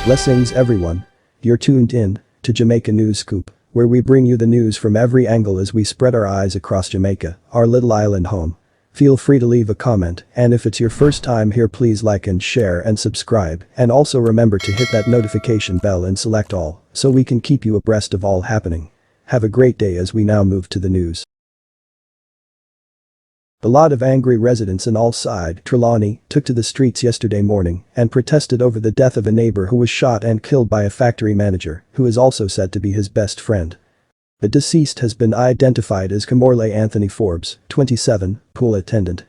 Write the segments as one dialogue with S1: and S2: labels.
S1: Blessings everyone. You're tuned in to Jamaica News Scoop, where we bring you the news from every angle as we spread our eyes across Jamaica, our little island home. Feel free to leave a comment, and if it's your first time here, please like and share and subscribe, and also remember to hit that notification bell and select all so we can keep you abreast of all happening. Have a great day as we now move to the news. A lot of angry residents in SOAI, TRELAWNY, took to the streets yesterday morning and protested over the death of a neighbor who was shot and killed by a factory manager who is also said to be his best friend. The deceased has been identified as Comorley Anthony Forbes, 27, pool attendant.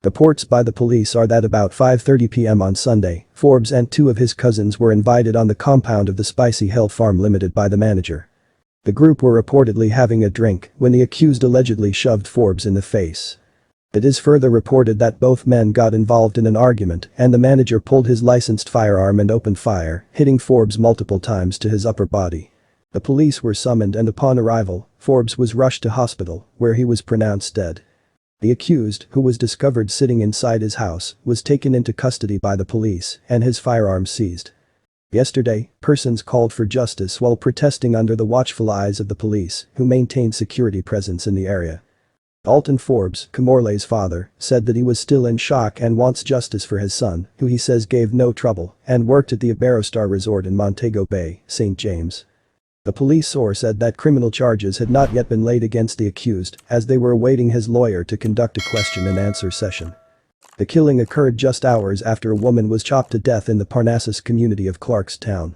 S1: Reports by the police are that about 5:30 p.m. on Sunday, Forbes and two of his cousins were invited on the compound of the Spicy Hill Farm Limited by the manager. The group were reportedly having a drink when the accused allegedly shoved Forbes in the face. It is further reported that both men got involved in an argument and the manager pulled his licensed firearm and opened fire, hitting Forbes multiple times to his upper body. The police were summoned and upon arrival, Forbes was rushed to hospital, where he was pronounced dead. The accused, who was discovered sitting inside his house, was taken into custody by the police and his firearm seized. Yesterday, persons called for justice while protesting under the watchful eyes of the police, who maintained security presence in the area. Alton Forbes, Comorley's father, said that he was still in shock and wants justice for his son, who he says gave no trouble and worked at the Iberostar Resort in Montego Bay, St. James. The police source said that criminal charges had not yet been laid against the accused as they were awaiting his lawyer to conduct a question-and-answer session. The killing occurred just hours after a woman was chopped to death in the Parnassus community of Clarkstown.